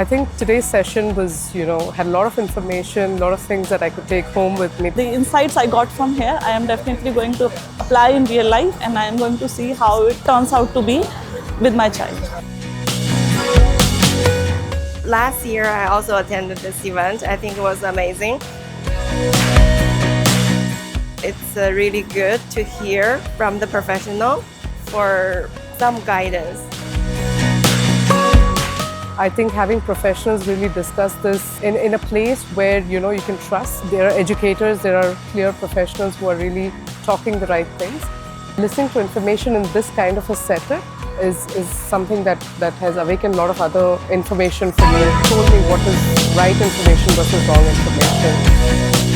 I think today's session was, had a lot of information, a lot of things that I could take home with me. The insights I got from here, I am definitely going to apply in real life, and I am going to see how it turns out to be with my child. Last year, I also attended this event. I think it was amazing. It's really good to hear from the professional for some guidance. I think having professionals really discuss this in a place where you can trust. There are educators, there are clear professionals who are really talking the right things. Listening to information in this kind of a setup is something that has awakened a lot of other information for me. It told me what is right information versus wrong information.